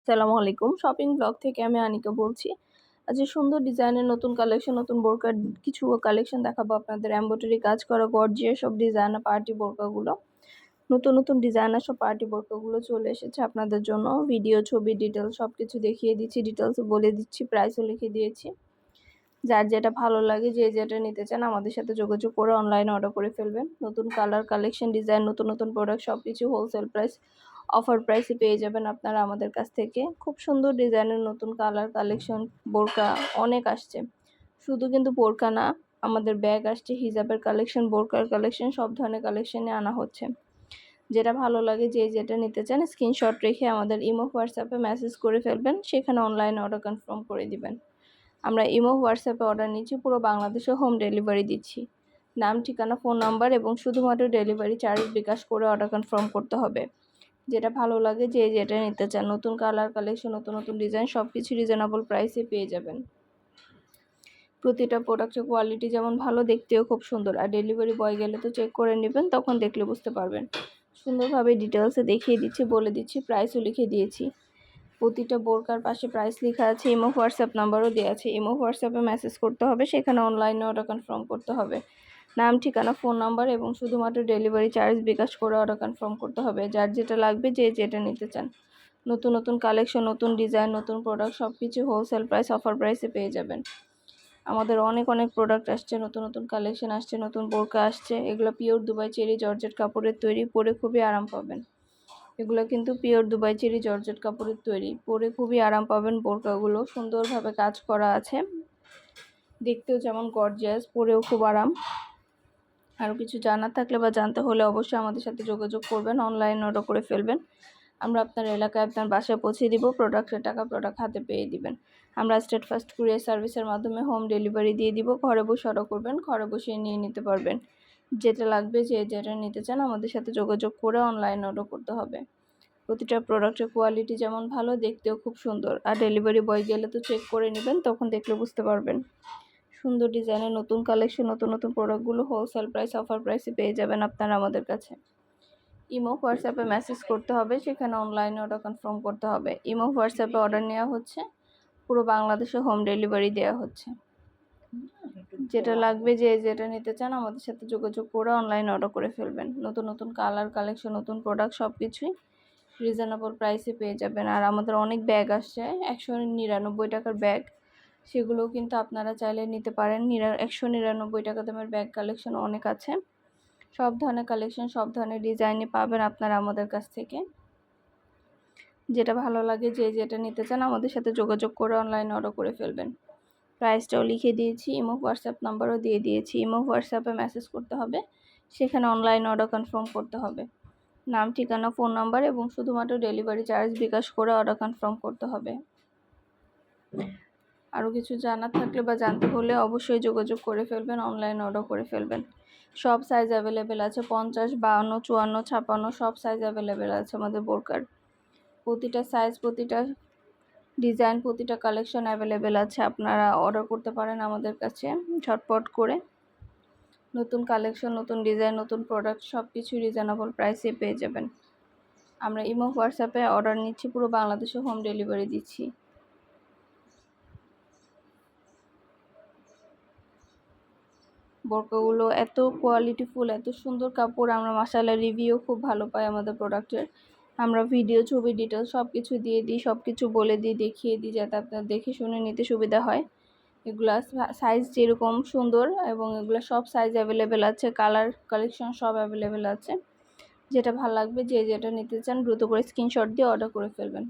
আসসালামু আলাইকুম। Shopping blog থেকে আমি আনিকা বলছি। আজ সুন্দর ডিজাইনের নতুন কালেকশন, নতুন বোরকার কিছু কালেকশন দেখাবো আপনাদের। এমব্রয়ডারি কাজ করা গর্জিয়াস সব ডিজাইনার পার্টি বোরকাগুলো, নতুন নতুন ডিজাইনার সব পার্টি বোরকাগুলো চলে এসেছে আপনাদের জন্য। ভিডিও, ছবি, ডিটেলস সবকিছু দেখিয়ে দিচ্ছি, ডিটেলস বলে দিচ্ছি, প্রাইসও লিখে দিয়েছি। যার যেটা ভালো লাগে, যে যেটা নিতে চান আমাদের সাথে যোগাযোগ করে অনলাইনে অর্ডার করে ফেলবেন। নতুন কালার, কালেকশন, ডিজাইন, নতুন নতুন প্রোডাক্ট সবকিছু হোলসেল প্রাইস, অফার প্রাইসে পেয়ে যাবেন আপনারা আমাদের কাছ থেকে। খুব সুন্দর ডিজাইনের নতুন কালার, কালেকশন, বোরকা অনেক আসছে। শুধু কিন্তু বোরকা না, আমাদের ব্যাগ আসছে, হিজাবের কালেকশন, বোরকার কালেকশন, সব ধরনের কালেকশনে আনা হচ্ছে। যেটা ভালো লাগে, যে যেটা নিতে চান স্ক্রিনশট রেখে আমাদের ইমো, হোয়াটসঅ্যাপে মেসেজ করে ফেলবেন, সেখানে অনলাইনে অর্ডার কনফার্ম করে দিবেন। আমরা ইমো, হোয়াটসঅ্যাপে অর্ডার নিচ্ছি, পুরো বাংলাদেশে হোম ডেলিভারি দিচ্ছি। নাম, ঠিকানা, ফোন নাম্বার এবং শুধুমাত্র ডেলিভারি চার্জ বিকাশ করে অর্ডার কনফার্ম করতে হবে। যেটা ভালো লাগে, যে যেটা নিতে চান, নতুন কালার, কালেকশন, নতুন নতুন ডিজাইন সবকিছু রিজনেবল প্রাইসে পেয়ে যাবেন। প্রতিটা প্রোডাক্টের কোয়ালিটি যেমন ভালো, দেখতেও খুব সুন্দর। আর ডেলিভারি বয় গেলে তো চেক করে নেবেন, তখন দেখলে বুঝতে পারবেন। সুন্দরভাবে ডিটেলসে দেখিয়ে দিচ্ছি, বলে দিচ্ছি, প্রাইসও লিখে দিয়েছি। প্রতিটা বোরকার পাশে প্রাইস লেখা আছে, ইমো, হোয়াটসঅ্যাপ নাম্বারও দেওয়া আছে। ইমো, হোয়াটসঅ্যাপে মেসেজ করতে হবে, সেখানে অনলাইনে অর্ডার কনফার্ম করতে হবে। নাম, ঠিকানা, ফোন নাম্বার এবং শুধুমাত্র ডেলিভারি চার্জ বিকাশ করে অর্ডার কনফার্ম করতে হবে। যার যেটা লাগবে, যে যেটা নিতে চান, নতুন নতুন কালেকশন, নতুন ডিজাইন, নতুন প্রোডাক্ট সবকিছু হোলসেল প্রাইস, অফার প্রাইসে পেয়ে যাবেন। আমাদের অনেক অনেক প্রোডাক্ট আসছে, নতুন নতুন কালেকশন আসছে, নতুন বোরকা আসছে। এগুলো পিওর দুবাই চেরি জর্জেট কাপড়ের তৈরি, পরে খুবই আরাম পাবেন। এগুলো কিন্তু পিওর দুবাই চেরি জর্জেট কাপড়ের তৈরি, পরে খুবই আরাম পাবেন। বোরকাগুলো সুন্দরভাবে কাজ করা আছে, দেখতেও যেমন গর্জিয়াস, পরেও খুব আরাম। আরও কিছু জানার থাকলে বা জানতে হলে অবশ্যই আমাদের সাথে যোগাযোগ করবেন, অনলাইন অর্ডার করে ফেলবেন। আমরা আপনার এলাকায়, আপনার বাসায় পৌঁছে দিব। প্রোডাক্টের টাকা প্রোডাক্ট হাতে পেয়ে দিবেন। আমরা স্টেট ফার্স্ট কুরিয়ার সার্ভিসের মাধ্যমে হোম ডেলিভারি দিয়ে দিব। ঘরে বসে অর্ডার করবেন, ঘরে বসে নিয়ে নিতে পারবেন। যেটা লাগবে, যে যেটা নিতে চান আমাদের সাথে যোগাযোগ করে অনলাইন অর্ডার করতে হবে। প্রতিটা প্রোডাক্টের কোয়ালিটি যেমন ভালো, দেখতেও খুব সুন্দর। আর ডেলিভারি বয় গেলে তো চেক করে নেবেন, তখন দেখলে বুঝতে পারবেন। সুন্দর ডিজাইনের নতুন কালেকশন, নতুন নতুন প্রোডাক্টগুলো হোলসেল প্রাইস, অফার প্রাইসে পেয়ে যাবেন আপনারা আমাদের কাছে। ইমো, হোয়াটসঅ্যাপে মেসেজ করতে হবে, সেখানে অনলাইনে অর্ডার কনফার্ম করতে হবে। ইমো, হোয়াটসঅ্যাপে অর্ডার নেওয়া হচ্ছে, পুরো বাংলাদেশে হোম ডেলিভারি দেওয়া হচ্ছে। যেটা লাগবে, যে যেটা নিতে চান আমাদের সাথে যোগাযোগ করে অনলাইন অর্ডার করে ফেলবেন। নতুন নতুন কালার, কালেকশন, নতুন প্রোডাক্ট সব কিছুই রিজনেবল প্রাইসে পেয়ে যাবেন। আর আমাদের অনেক ব্যাগ আসছে, 199 টাকার ব্যাগ, সেগুলোও কিন্তু আপনারা চাইলে নিতে পারেন। 199 টাকা দামের ব্যাগ কালেকশন অনেক আছে। সব ধরনের কালেকশন, সব ধরনের ডিজাইনে পাবেন আপনারা আমাদের কাছ থেকে। যেটা ভালো লাগে, যে যেটা নিতে চান আমাদের সাথে যোগাযোগ করে অনলাইনে অর্ডার করে ফেলবেন। প্রাইসটাও লিখে দিয়েছি, ইমো, হোয়াটসঅ্যাপ নাম্বারও দিয়ে দিয়েছি। ইমো, হোয়াটসঅ্যাপে মেসেজ করতে হবে, সেখানে অনলাইন অর্ডার কনফার্ম করতে হবে। নাম, ঠিকানা, ফোন নাম্বার এবং শুধুমাত্র ডেলিভারি চার্জ বিকাশ করে অর্ডার কনফার্ম করতে হবে। আরও কিছু জানার থাকলে বা জানতে হলে অবশ্যই যোগাযোগ করে ফেলবেন, অনলাইন অর্ডার করে ফেলবেন। সব সাইজ অ্যাভেলেবেল আছে, 50, 52, 54, 56 সব সাইজ অ্যাভেলেবেল আছে আমাদের বোরকার। প্রতিটা সাইজ, প্রতিটা ডিজাইন, প্রতিটা কালেকশন অ্যাভেলেবেল আছে। আপনারা অর্ডার করতে পারেন আমাদের কাছে ঝটপট করে। নতুন কালেকশন, নতুন ডিজাইন, নতুন প্রোডাক্ট সব কিছু রিজনেবল প্রাইসে পেয়ে যাবেন। আমরা ইমো, হোয়াটসঅ্যাপে অর্ডার নিচ্ছি, পুরো বাংলাদেশে হোম ডেলিভারি দিচ্ছি। বোরকাগুলো এত কোয়ালিটিফুল, এত সুন্দর কাপড়, আমরা মাশাআল্লাহ রিভিউ খুব ভালো পাই আমাদের প্রোডাক্টের। আমরা ভিডিও, ছবি, ডিটেলস সব কিছু দিয়ে দিই, সব কিছু বলে দিই, দেখিয়ে দিই, যাতে আপনার দেখে শুনে নিতে সুবিধা হয়। এগুলা সাইজ যেরকম সুন্দর, এবং এগুলো সব সাইজ অ্যাভেলেবেল আছে, কালার, কালেকশন সব অ্যাভেলেবেল আছে। যেটা ভালো লাগবে, যে যেটা নিতে চান দ্রুত করে স্ক্রিনশট দিয়ে অর্ডার করে ফেলবেন।